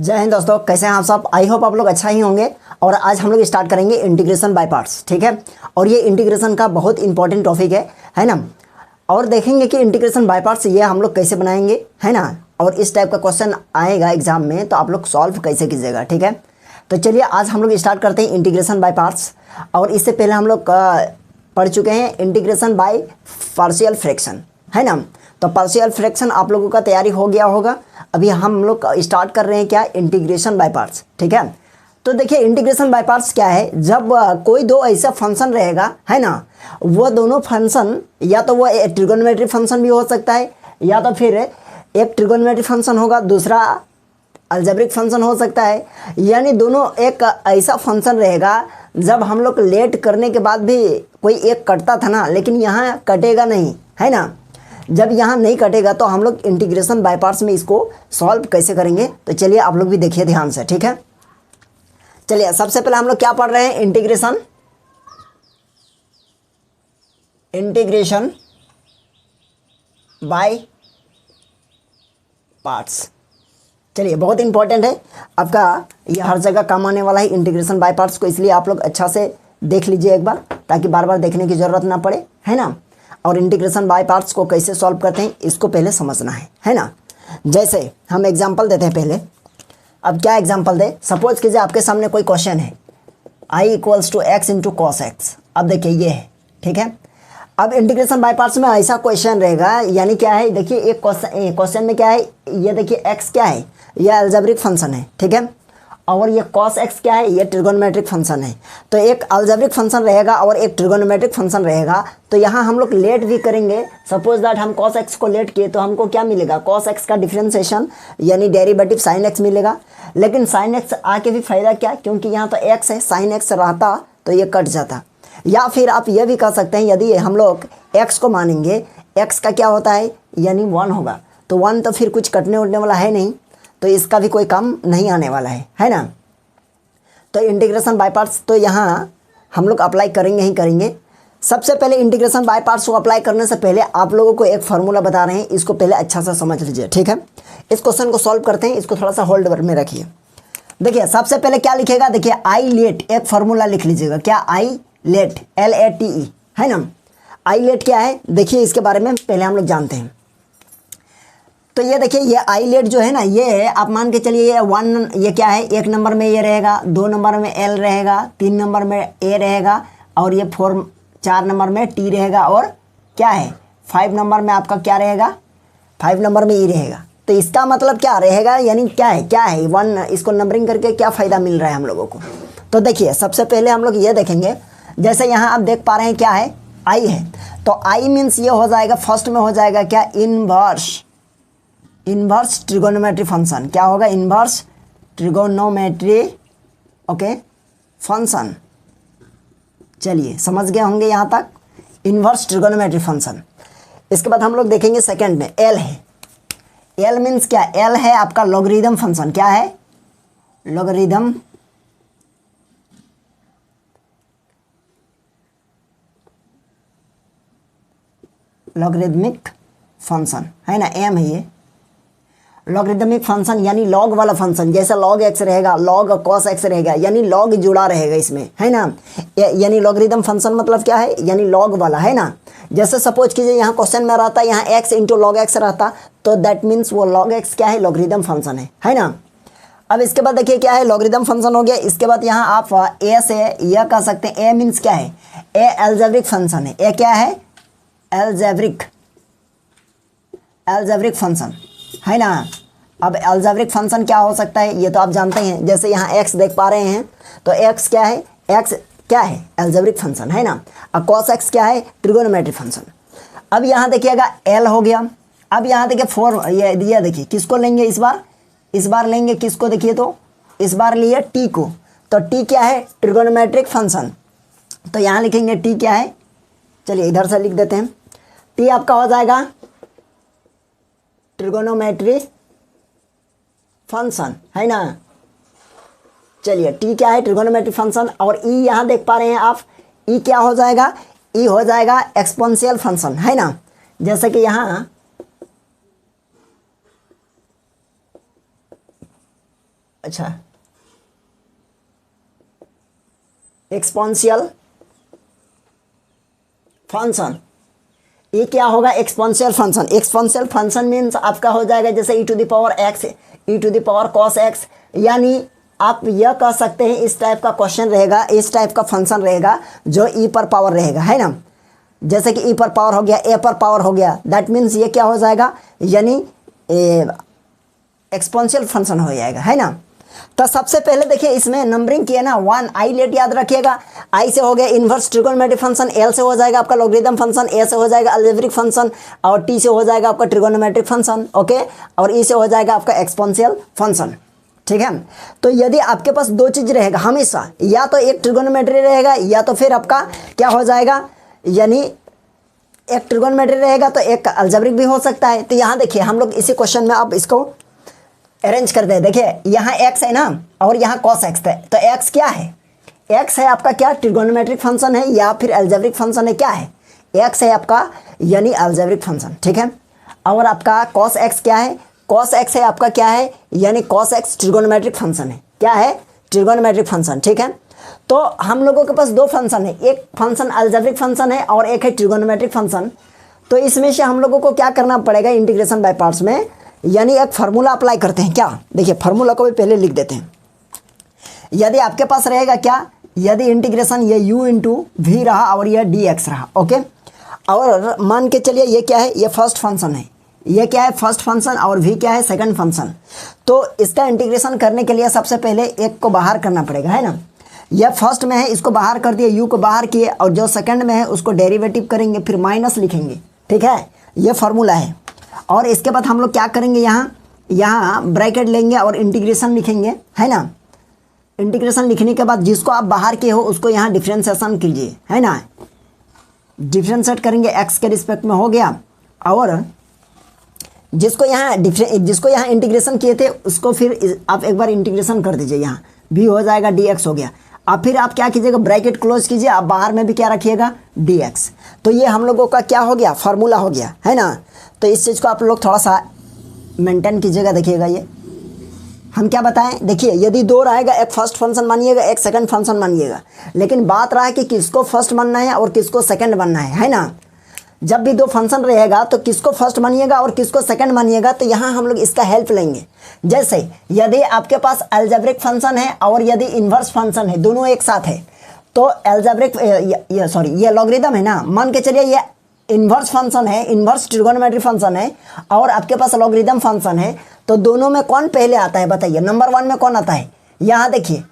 जय हिंद दोस्तों, कैसे हैं आप सब। आई होप आप लोग अच्छा ही होंगे। और आज हम लोग स्टार्ट करेंगे इंटीग्रेशन बाय पार्ट्स, ठीक है। और ये इंटीग्रेशन का बहुत इंपॉर्टेंट टॉपिक है ना। और देखेंगे कि इंटीग्रेशन बाय पार्ट्स ये हम लोग कैसे बनाएंगे, है ना। और इस टाइप का क्वेश्चन आएगा एग्जाम में तो आप लोग सॉल्व कैसे कीजिएगा, ठीक है। तो चलिए आज हम लोग स्टार्ट करते हैं इंटीग्रेशन बाय पार्ट्स। और इससे पहले हम लोग पढ़ चुके हैं इंटीग्रेशन बाय पार्शियल फ्रैक्शन, है ना। तो पार्शियल फ्रैक्शन आप लोगों का तैयारी हो गया होगा। अभी हम लोग स्टार्ट कर रहे हैं क्या, इंटीग्रेशन बाय पार्ट्स, ठीक है। तो देखिए इंटीग्रेशन बाय पार्ट्स क्या है। जब कोई दो ऐसा फंक्शन रहेगा, है ना, वो दोनों फंक्शन या तो वो ट्रिगोनोमेट्री फंक्शन भी हो सकता है, या तो फिर एक ट्रिगोनोमेट्री फंक्शन होगा, दूसरा अलजेब्रिक फंक्शन हो सकता है। यानी दोनों एक ऐसा फंक्शन रहेगा जब हम लोग लेट करने के बाद भी कोई एक कटता था ना, लेकिन यहाँ कटेगा नहीं, है ना। जब यहाँ नहीं कटेगा तो हम लोग इंटीग्रेशन बाय पार्ट्स में इसको सॉल्व कैसे करेंगे। तो चलिए आप लोग भी देखिए ध्यान से, ठीक है। चलिए सबसे पहले हम लोग क्या पढ़ रहे हैं, इंटीग्रेशन बाय पार्ट्स। चलिए बहुत इंपॉर्टेंट है आपका, ये हर जगह काम आने वाला है इंटीग्रेशन बाय पार्ट्स को, इसलिए आप लोग अच्छा से देख लीजिए एक बार, ताकि बार बार देखने की ज़रूरत ना पड़े, है ना। और इंटीग्रेशन बाय पार्ट्स को कैसे सॉल्व करते हैं इसको पहले समझना है ना। जैसे हम एग्जांपल देते हैं पहले। अब क्या एग्जांपल दे, सपोज कीजिए आपके सामने कोई क्वेश्चन है, i = x × cos x। अब देखिए ये है, ठीक है। अब इंटीग्रेशन बाय पार्ट्स में ऐसा क्वेश्चन रहेगा, यानी क्या है, देखिए एक क्वेश्चन में क्या है, ये देखिए x क्या है, ये अलजेब्रिक फंक्शन है, ठीक है। और ये cos x क्या है, ये ट्रिगोनोमेट्रिक फंक्शन है। तो एक अलजेब्रिक फंक्शन रहेगा और एक ट्रिगोनोमेट्रिक फंक्शन रहेगा। तो यहाँ हम लोग लेट भी करेंगे। सपोज दैट हम cos x को लेट किए तो हमको क्या मिलेगा, cos x का डिफरेंशिएशन यानी डेरिवेटिव sin x मिलेगा। लेकिन sin x आके भी फायदा क्या, क्योंकि यहाँ तो x है, sin x रहता तो ये कट जाता। या फिर आप ये भी कह सकते हैं, यदि हम लोग x को मानेंगे, x का क्या होता है, यानी 1 होगा। तो 1 तो फिर कुछ कटने उठने वाला है नहीं, तो इसका भी कोई काम नहीं आने वाला है ना। तो इंटीग्रेशन बाय पार्ट्स तो यहाँ हम लोग अप्लाई करेंगे ही करेंगे। सबसे पहले इंटीग्रेशन बाय पार्ट्स को अप्लाई करने से पहले आप लोगों को एक फार्मूला बता रहे हैं, इसको पहले अच्छा सा समझ लीजिए, ठीक है। इस क्वेश्चन को सॉल्व करते हैं, इसको थोड़ा सा होल्ड में रखिए। देखिए सबसे पहले क्या लिखेगा, देखिए आई लेट, एक फार्मूला लिख लीजिएगा। क्या, आई लेट, LATE, है ना। आई लेट क्या है, देखिए इसके बारे में पहले हम लोग जानते हैं। तो ये देखिए ये आई लेट जो है ना, ये आप मान के चलिए ये 1, ये क्या है, 1 नंबर में ये रहेगा, 2 नंबर में L रहेगा, 3 नंबर में A रहेगा, और ये 4 नंबर में T रहेगा, और क्या है 5 नंबर में आपका क्या रहेगा, 5 नंबर में E रहेगा। तो इसका मतलब क्या रहेगा, यानी क्या है 1, इसको नंबरिंग करके क्या फ़ायदा मिल रहा है हम लोगों को। तो देखिए सबसे पहले हम लोग ये देखेंगे, जैसे यहाँ आप देख पा रहे हैं क्या है, आई है। तो आई मीन्स ये हो जाएगा, फर्स्ट में हो जाएगा क्या, इन्वर्स ट्रिगोनोमेट्री फंक्शन। क्या होगा, इन्वर्स ट्रिगोनोमेट्री, ओके, फंक्शन। चलिए समझ गए होंगे यहाँ तक, इन्वर्स ट्रिगोनोमेट्री फंक्शन। इसके बाद हम लोग देखेंगे सेकंड में एल है। एल मीन्स क्या, एल है आपका लॉगरिदम फंक्शन। क्या है, लॉगरिदमिक फंक्शन, है ना। एम है ये लॉगरिदमिक फंक्शन, यानी लॉग वाला फंक्शन। जैसा log x रहेगा, log cos x रहेगा, यानी log जुड़ा रहेगा इसमें, है ना। यानी लॉगरिदम फंक्शन मतलब क्या है, यानी log वाला, है ना। जैसे सपोज कीजिए यहाँ क्वेश्चन में रहता, यहाँ x × log x रहता, तो दैट मीन्स वो log x क्या है, लॉगरिदम फंक्शन है ना। अब इसके बाद देखिए क्या है, लॉगरिदम फंक्शन हो गया। इसके बाद यहाँ आप a से यह कह सकते हैं, a मीन्स क्या है, a एल्जेब्रिक फंक्शन है। a क्या है, एल्जेब्रिक फंक्शन, है ना। अब अलजेब्रिक फंक्शन क्या हो सकता है, ये तो आप जानते हैं। जैसे यहाँ x देख पा रहे हैं, तो x क्या है, x क्या है, अलजेब्रिक फंक्शन, है ना। अब cos x क्या है, ट्रिगोनोमेट्री फंक्शन। अब यहाँ देखिएगा l हो गया। अब यहाँ देखिए 4, ये देखिए किसको लेंगे इस बार लेंगे किसको, देखिए तो इस बार लिए t को। तो t क्या है, ट्रिगोनोमेट्रिक फंक्शन। तो यहाँ लिखेंगे t क्या है, चलिए इधर से लिख देते हैं। t आपका हो जाएगा ट्रिगोनोमेट्री फंक्शन, है ना। चलिए t क्या है, ट्रिगोनोमेट्री फंक्शन। और e यहाँ देख पा रहे हैं आप, e क्या हो जाएगा, e हो जाएगा एक्सपोनेंशियल फंक्शन, है ना। जैसे कि यहाँ अच्छा, एक्सपोनेंशियल फंक्शन, ये क्या होगा? Exponential function. Exponential function means आपका हो जाएगा जैसे e to the power x, e to the power cos x, यानी आप यह कह सकते हैं इस टाइप का क्वेश्चन रहेगा, इस टाइप का फंक्शन रहेगा जो ई पर पावर रहेगा, है ना। जैसे कि ई पर पावर हो गया, ए पर पावर हो गया, दैट मीन्स ये क्या हो जाएगा, यानी एक्सपोनेंशियल फंक्शन हो जाएगा, है ना। तो सबसे पहले देखिए इसमें नंबरिंग किया ना, 1 आई लेट याद रखिएगा। आई से हो गया इन्वर्स ट्रिगोनोमेट्रिक फंक्शन, एल से हो जाएगा आपका लॉगरिथम फंक्शन, ए से हो जाएगा अलजेब्रिक फंक्शन, और टी से हो जाएगा आपका ट्रिगोनोमेट्रिक फंक्शन, ओके, और ई से हो जाएगा आपका एक्सपोनेंशियल फंक्शन, ठीक है। तो यदि आपके पास दो चीज़ रहेगा हमेशा, या तो एक ट्रिगोनोमेट्री रहेगा या तो फिर आपका क्या हो जाएगा, यानी एक ट्रिगोनोमेट्री रहेगा तो एक अलजेब्रिक भी हो सकता है। तो यहाँ देखिए हम लोग इसी क्वेश्चन में अब इसको अरेंज करते हैं। देखिए यहाँ x है ना और यहाँ cos x है, तो x क्या है? x है आपका क्या? ट्रिगोनोमेट्रिक फंक्शन है या फिर अलजेब्रिक फंक्शन है? क्या है? x है आपका यानी अलजेब्रिक फंक्शन, ठीक है। और आपका cos x क्या है? cos x है आपका क्या है? यानी cos x ट्रिगोनोमेट्रिक फंक्शन है। क्या है? ट्रिगोनोमेट्रिक फंक्शन, ठीक है। तो हम लोगों के पास दो फंक्शन है, एक फंक्शन अलजेब्रिक फंक्शन है और एक है ट्रिगोनोमेट्रिक फंक्शन। तो इसमें से हम लोगों को क्या करना पड़ेगा इंटीग्रेशन बाय पार्ट्स में, यानी एक फार्मूला अप्लाई करते हैं। क्या? देखिए फार्मूला को भी पहले लिख देते हैं। यदि आपके पास रहेगा क्या, यदि इंटीग्रेशन ये u इंटू वी रहा और यह dx रहा, ओके, और मान के चलिए ये क्या है, ये फर्स्ट फंक्शन है, ये क्या है फर्स्ट फंक्शन और v क्या है सेकंड फंक्शन। तो इसका इंटीग्रेशन करने के लिए सबसे पहले एक को बाहर करना पड़ेगा, है ना। यह फर्स्ट में है, इसको बाहर कर दिए, u को बाहर किए, और जो सेकंड में है उसको डेरिवेटिव करेंगे, फिर माइनस लिखेंगे, ठीक है। ये फार्मूला है। और इसके बाद हम लोग क्या करेंगे, यहाँ ब्रैकेट लेंगे और इंटीग्रेशन लिखेंगे, है ना। इंटीग्रेशन लिखने के बाद जिसको आप बाहर के हो उसको यहाँ डिफ्रेंशिएशन कीजिए, है ना। डिफ्रेंशिएट करेंगे x के रिस्पेक्ट में, हो गया। और जिसको यहाँ इंटीग्रेशन किए थे उसको फिर आप एक बार इंटीग्रेशन कर दीजिए, यहाँ भी हो जाएगा dx हो गया। अब फिर आप क्या कीजिएगा, ब्रैकेट क्लोज कीजिए, आप बाहर में भी क्या रखिएगा dx। तो ये हम लोगों का क्या हो गया, फार्मूला हो गया, है ना। तो इस चीज़ को आप लोग थोड़ा सा मेंटेन कीजिएगा। देखिएगा ये हम क्या बताएं, देखिए यदि दो रहेगा, एक फर्स्ट फंक्शन मानिएगा, एक सेकंड फंक्शन मानिएगा, लेकिन बात रहा है कि किसको फर्स्ट मानना है और किसको सेकंड मानना है ना। जब भी दो फंक्शन रहेगा तो किसको फर्स्ट मानिएगा और किसको सेकंड मानिएगा, तो यहाँ हम लोग इसका हेल्प लेंगे। जैसे यदि आपके पास अलजेब्रिक फंक्शन है और यदि इन्वर्स फंक्शन है, दोनों एक साथ है, तो अलजेब्रिक ये लॉगरिथम है ना, मान के चलिए ये इन्वर्स फंक्शन है, इन्वर्स ट्रिगोनोमेट्रिक फंक्शन है, और आपके पास लॉगरिथम फंक्शन है, तो दोनों में कौन पहले आता है बताइए, नंबर 1 में कौन आता है? यहाँ देखिए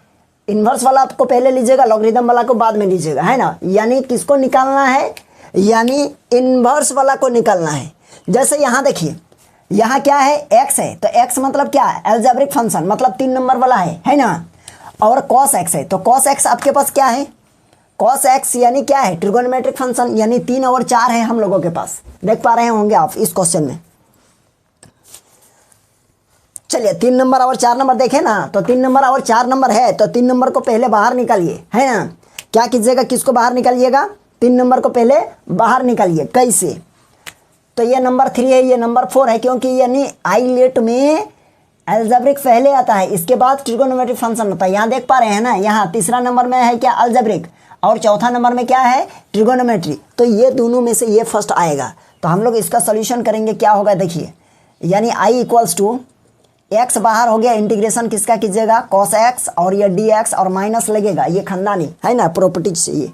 इन्वर्स वाला आपको पहले लीजिएगा, लॉगरिथम वाला को बाद में लीजिएगा, है ना। यानी किसको निकालना है, यानी इन्वर्स वाला को निकालना है। जैसे यहाँ देखिए, यहाँ क्या है x है, तो x मतलब क्या है, अलजेब्रिक फंक्शन मतलब 3 नंबर वाला है ना। और cos x है, तो cos x आपके पास क्या है, cos x यानी क्या है, ट्रिगोनोमेट्रिक फंक्शन, यानी 3 और 4 है हम लोगों के पास। देख पा रहे होंगे आप इस क्वेश्चन में। चलिए 3 नंबर और 4 नंबर देखें ना, तो 3 नंबर और 4 नंबर है, तो 3 नंबर को पहले बाहर निकालिए, है ना। क्या कीजिएगा, किसको बाहर निकालिएगा, 3 नंबर को पहले बाहर निकालिए। कैसे? तो ये नंबर 3 है, ये नंबर 4 है, क्योंकि यानी आई लेट में अलजेब्रिक पहले आता है, इसके बाद ट्रिगोनोमेट्रिक फंक्शन होता है। यहाँ देख पा रहे हैं ना, यहाँ तीसरा नंबर में है क्या, अलजेब्रिक, और चौथा नंबर में क्या है, ट्रिगोनोमेट्री। तो ये दोनों में से ये फर्स्ट आएगा। तो हम लोग इसका सोल्यूशन करेंगे, क्या होगा देखिए, यानी आई इक्वल्स टू x बाहर हो गया, इंटीग्रेशन किसका कीजिएगा, cos x, और ये dx और माइनस लगेगा, ये खानदानी है ना प्रॉपर्टीज से। ये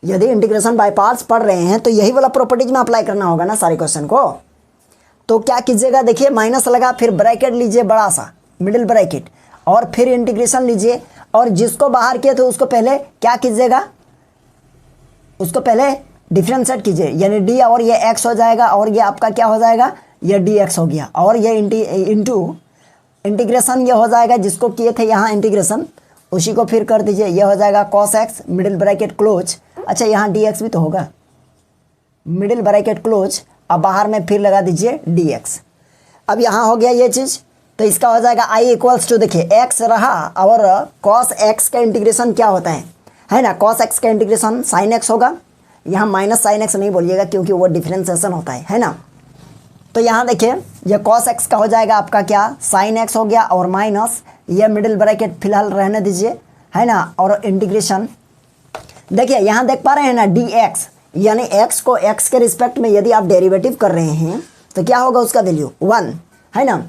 यदि इंटीग्रेशन बाय पार्ट्स पढ़ रहे हैं तो यही वाला प्रॉपर्टीज में अप्लाई करना होगा ना सारे क्वेश्चन को। तो क्या कीजिएगा, देखिए माइनस लगा, फिर ब्रैकेट लीजिए बड़ा सा मिडिल ब्रैकेट, और फिर इंटीग्रेशन लीजिए, और जिसको बाहर किए थे उसको पहले क्या कीजिएगा, उसको पहले डिफरेंशिएट कीजिए, यानी d और ये x हो जाएगा, और ये आपका क्या हो जाएगा, ये dx हो गया, और ये इंटू इंटीग्रेशन ये हो जाएगा, जिसको किए थे यहाँ इंटीग्रेशन उसी को फिर कर दीजिए, ये हो जाएगा cos x middle bracket close. अच्छा यहाँ dx भी तो होगा, मिडिल ब्रैकेट क्लोज, अब बाहर में फिर लगा दीजिए dx। अब यहाँ हो गया ये चीज़, तो इसका हो जाएगा i इक्वल्स टू, देखिए x रहा और cos x का इंटीग्रेशन क्या होता है ना, cos x का इंटीग्रेशन sin x होगा। यहाँ माइनस sin x नहीं बोलिएगा क्योंकि वो डिफ्रेंसिएशन होता है ना। तो यहाँ देखिए ये cos x का हो जाएगा आपका क्या, sin x हो गया, और माइनस ये मिडिल ब्रैकेट फिलहाल रहने दीजिए, है ना। और इंटीग्रेशन देखिए यहाँ देख पा रहे हैं ना, डी एक्स यानी एक्स को एक्स के रिस्पेक्ट में यदि आप डेरिवेटिव कर रहे हैं तो क्या होगा उसका वैल्यू 1, है ना।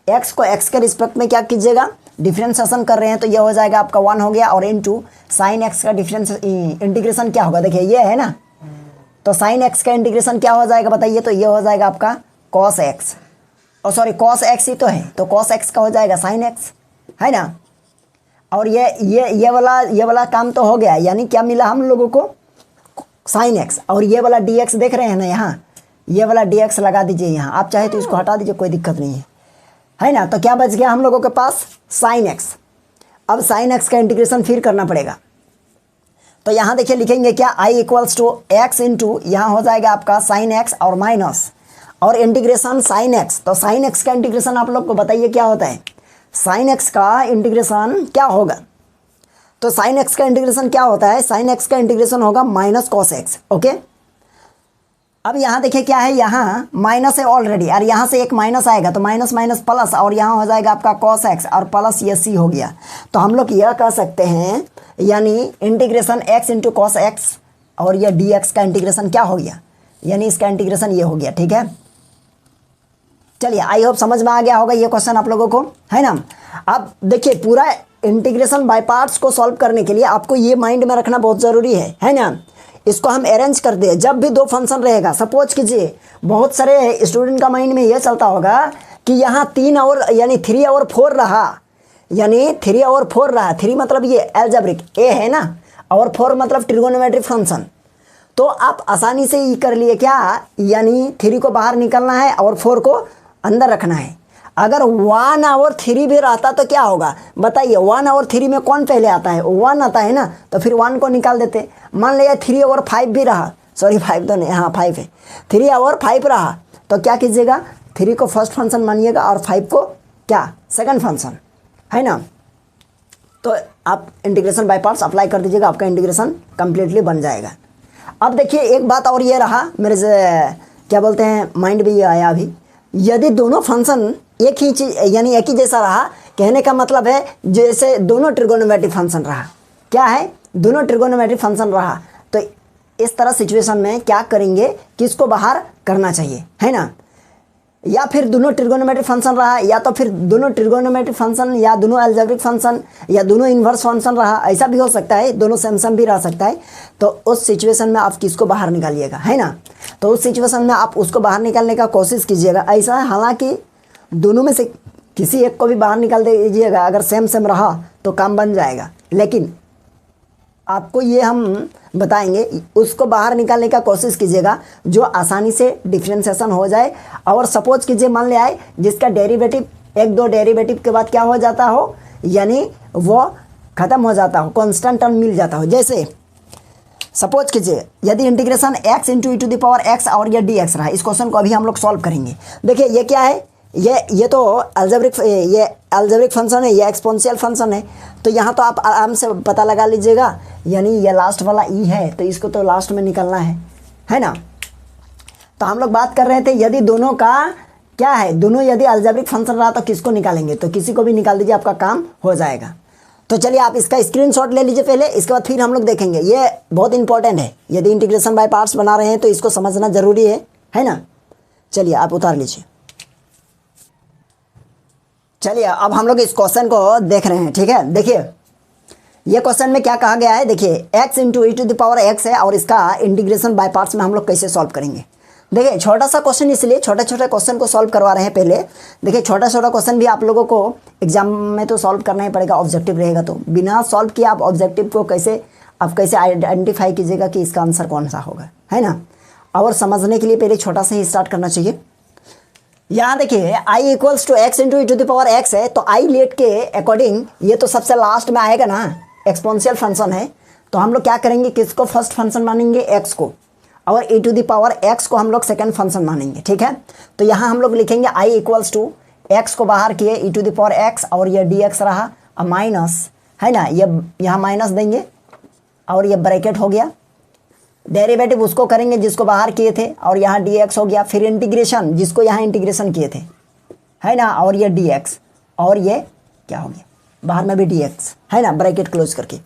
एक्स को एक्स के रिस्पेक्ट में क्या कीजिएगा, डिफ्रेंशिएशन कर रहे हैं तो ये हो जाएगा आपका 1 हो गया, और इनटू साइन एक्स का डिफरेंस इंटीग्रेशन क्या होगा, देखिए ये है ना, तो साइन एक्स का इंटीग्रेशन क्या हो जाएगा बताइए, तो ये हो जाएगा आपका कॉस एक्स, और सॉरी कॉस एक्स ही तो है, तो कॉस एक्स का हो जाएगा साइन एक्स, है ना। और ये वाला काम तो हो गया, यानी क्या मिला हम लोगों को, साइन एक्स, और ये वाला डी एक्स देख रहे हैं ना, यहाँ ये वाला डी एक्स लगा दीजिए यहाँ, आप चाहे तो इसको हटा दीजिए, कोई दिक्कत नहीं है ना। तो क्या बच गया हम लोगों के पास, साइन एक्स। अब साइन एक्स का इंटीग्रेशन फिर करना पड़ेगा, तो यहाँ देखिए लिखेंगे क्या, I equals to x into यहाँ हो जाएगा आपका साइन एक्स और माइनस, और इंटीग्रेशन साइन एक्स। तो साइन एक्स का इंटीग्रेशन आप लोग को बताइए क्या होता है, साइन एक्स का इंटीग्रेशन क्या होगा, तो साइन एक्स का इंटीग्रेशन क्या होता है, साइन एक्स का इंटीग्रेशन होगा माइनस कॉस एक्स, ओके। अब यहाँ देखिए क्या है, यहाँ माइनस है ऑलरेडी, और यहाँ से एक माइनस आएगा तो माइनस माइनस प्लस, और यहाँ हो जाएगा आपका कॉस एक्स और प्लस ये सी हो गया। तो हम लोग यह कह सकते हैं, यानी integration x into cos x और यह डी एक्स का इंटीग्रेशन क्या हो गया, यानी इसका इंटीग्रेशन ये हो गया, ठीक है। चलिए आई होप समझ में आ गया होगा ये क्वेश्चन आप लोगों को, है ना। अब देखिए पूरा इंटीग्रेशन बाय पार्ट्स को सॉल्व करने के लिए आपको ये माइंड में रखना बहुत ज़रूरी है ना। इसको हम अरेंज कर दे, जब भी दो फंक्शन रहेगा, सपोज कीजिए बहुत सारे स्टूडेंट का माइंड में ये चलता होगा कि यहाँ 3 और यानी 3 और 4 रहा, यानी 3 और 4 रहा, 3 मतलब ये एल्जेब्रिक ए है ना, और 4 मतलब ट्रिगोनोमेट्रिक फंक्शन। तो आप आसानी से ये कर लिए क्या, यानी 3 को बाहर निकलना है और 4 को अंदर रखना है। अगर 1 और 3 भी रहता तो क्या होगा बताइए, 1 और 3 में कौन पहले आता है, 1 आता है ना, तो फिर 1 को निकाल देते। मान लिया 3 और 5 भी रहा, सॉरी 5 तो नहीं, हाँ 5 है, 3 और 5 रहा, तो क्या कीजिएगा, 3 को फर्स्ट फंक्शन मानिएगा और 5 को क्या सेकंड फंक्शन, है ना। तो आप इंटीग्रेशन बाय पार्ट्स अप्लाई कर दीजिएगा, आपका इंटीग्रेशन कंप्लीटली बन जाएगा। अब देखिए एक बात और ये रहा मेरे से, क्या बोलते हैं, माइंड में ये आया अभी, यदि दोनों फंक्शन एक ही चीज यानी एक ही जैसा रहा, कहने का मतलब है जैसे दोनों ट्रिगोनोमेट्रिक फंक्शन रहा, क्या है, दोनों ट्रिगोनोमेट्रिक फंक्शन रहा, तो इस तरह सिचुएशन में क्या करेंगे, किसको बाहर करना चाहिए, है ना। या फिर दोनों ट्रिगोनोमेट्रिक फंक्शन रहा, या तो फिर दोनों ट्रिगोनोमेट्रिक फंक्शन, या दोनों अलजेब्रिक फंक्शन, या दोनों इन्वर्स फंक्शन रहा, ऐसा भी हो सकता है, दोनों सेम भी रह सकता है। तो उस सिचुएशन में आप किसको बाहर निकालिएगा, है ना। तो उस सिचुएशन में आप उसको बाहर निकालने का कोशिश कीजिएगा। ऐसा है हालांकि दोनों में से किसी एक को भी बाहर निकाल दीजिएगा, अगर सेम रहा तो काम बन जाएगा, लेकिन आपको ये हम बताएंगे, उसको बाहर निकालने का कोशिश कीजिएगा जो आसानी से डिफ्रेंशिएशन हो जाए। और सपोज कीजिए मान ले आए जिसका डेरिवेटिव 1-2 डेरिवेटिव के बाद क्या हो जाता हो, यानी वो ख़त्म हो जाता हो, कांस्टेंट टर्म मिल जाता हो। जैसे सपोज कीजिए यदि integration x into e to the power x और ये डी एक्स रहा, इस क्वेश्चन को अभी हम लोग सॉल्व करेंगे। देखिए ये क्या है, ये तो अलजेब्रिक फंक्शन है, ये एक्सपोनेंशियल फंक्शन है, तो यहाँ तो आप आराम से पता लगा लीजिएगा, यानी ये लास्ट वाला ई है तो इसको तो लास्ट में निकलना है ना। तो हम लोग बात कर रहे थे यदि दोनों का क्या है, दोनों यदि अलजेब्रिक फंक्शन रहा तो किसको निकालेंगे, तो किसी को भी निकाल दीजिए, आपका काम हो जाएगा। तो चलिए आप इसका स्क्रीनशॉट ले लीजिए पहले, इसके बाद फिर हम लोग देखेंगे। ये बहुत इंपॉर्टेंट है, यदि इंटीग्रेशन बाय पार्ट्स बना रहे हैं तो इसको समझना ज़रूरी है ना। चलिए आप उतार लीजिए। चलिए अब हम लोग इस क्वेश्चन को देख रहे हैं, ठीक है। देखिए ये क्वेश्चन में क्या कहा गया है, देखिए x into e to the power x है, और इसका इंटीग्रेशन बाय पार्ट्स में हम लोग कैसे सॉल्व करेंगे। देखिए छोटा सा क्वेश्चन, इसलिए छोटे छोटे क्वेश्चन को सॉल्व करवा रहे हैं पहले। देखिए छोटा छोटा क्वेश्चन भी आप लोगों को एग्जाम में तो सॉल्व करना ही पड़ेगा, ऑब्जेक्टिव रहेगा, तो बिना सॉल्व किए आप ऑब्जेक्टिव को कैसे आइडेंटिफाई कीजिएगा कि इसका आंसर कौन सा होगा, है ना। और समझने के लिए पहले छोटा सा ही स्टार्ट करना चाहिए। यहाँ देखिए i equals to x into e to the power x है, तो i लेट के अकॉर्डिंग ये तो सबसे लास्ट में आएगा ना, एक्सपोनेंशियल फंक्शन है, तो हम लोग क्या करेंगे, किसको फर्स्ट फंक्शन मानेंगे, x को, और e to the power x को हम लोग सेकंड फंक्शन मानेंगे, ठीक है। तो यहाँ हम लोग लिखेंगे i इक्वल्स टू x को बाहर किए e to the power x, और ये dx रहा, और माइनस, है ना, ये यहाँ माइनस देंगे और ये ब्रैकेट हो गया, डेरिवेटिव उसको करेंगे जिसको बाहर किए थे, और यहाँ dx हो गया, फिर इंटीग्रेशन जिसको यहाँ इंटीग्रेशन किए थे, है ना, और ये dx, और ये क्या हो गया, बाहर में भी dx, है ना, ब्रैकेट क्लोज करके।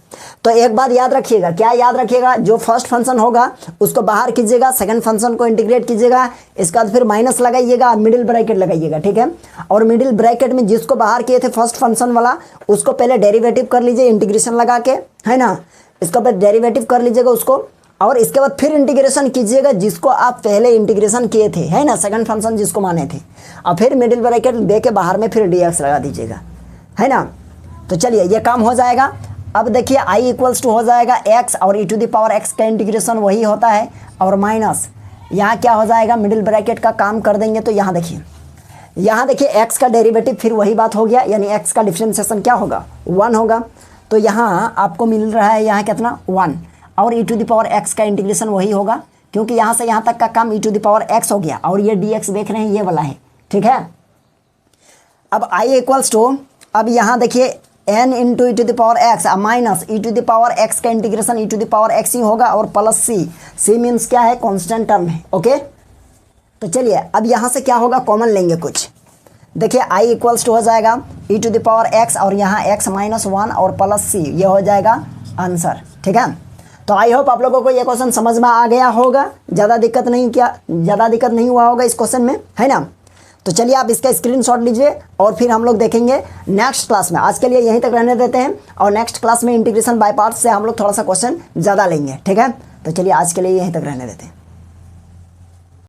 तो एक बात याद रखिएगा, क्या याद रखिएगा, जो फर्स्ट फंक्शन होगा उसको बाहर कीजिएगा, सेकंड फंक्शन को इंटीग्रेट कीजिएगा, इसका बाद फिर माइनस लगाइएगा, मिडिल ब्रैकेट लगाइएगा, ठीक है। और मिडिल ब्रैकेट में जिसको बाहर किए थे फर्स्ट फंक्शन वाला, उसको पहले डेरिवेटिव कर लीजिए इंटीग्रेशन लगा के, है ना, इसका बाद डेरिवेटिव कर लीजिएगा उसको, और इसके बाद फिर इंटीग्रेशन कीजिएगा जिसको आप पहले इंटीग्रेशन किए थे, है ना, सेकंड फंक्शन जिसको माने थे, और फिर मिडिल ब्रैकेट दे के बाहर में फिर dx लगा दीजिएगा, है ना। तो चलिए ये काम हो जाएगा। अब देखिए i इक्वल्स टू हो जाएगा x, और e to the power x का इंटीग्रेशन वही होता है, और माइनस यहाँ क्या हो जाएगा, मिडिल ब्रैकेट का काम कर देंगे। तो यहाँ देखिए x का डेरिवेटिव फिर वही बात हो गया, यानी x का डिफरेंशिएशन क्या होगा, 1 होगा। तो यहाँ आपको मिल रहा है यहाँ कितना, 1, और e to the power x का इंटीग्रेशन वही होगा, क्योंकि यहाँ से यहाँ तक का काम e to the power x हो गया, और ये dx देख रहे हैं ये वाला है, ठीक है। अब i इक्वल्स टू, अब यहाँ देखिए n into e to the power x minus e to the power x का integration e to the power x ही होगा, और प्लस c मीन्स क्या है, कांस्टेंट टर्म है, ओके। तो चलिए अब यहाँ से क्या होगा, कॉमन लेंगे कुछ। देखिए i इक्वल्स टू हो जाएगा ई टू द पावर x, और यहाँ x माइनस 1 और प्लस c, ये हो जाएगा आंसर, ठीक है। तो आई होप आप लोगों को ये क्वेश्चन समझ में आ गया होगा, ज़्यादा दिक्कत नहीं हुआ होगा इस क्वेश्चन में, है ना। तो चलिए आप इसका स्क्रीनशॉट लीजिए, और फिर हम लोग देखेंगे नेक्स्ट क्लास में। आज के लिए यहीं तक रहने देते हैं, और नेक्स्ट क्लास में इंटीग्रेशन बाय पार्ट्स से हम लोग थोड़ा सा क्वेश्चन ज़्यादा लेंगे, ठीक है। तो चलिए आज के लिए यहीं तक रहने देते हैं।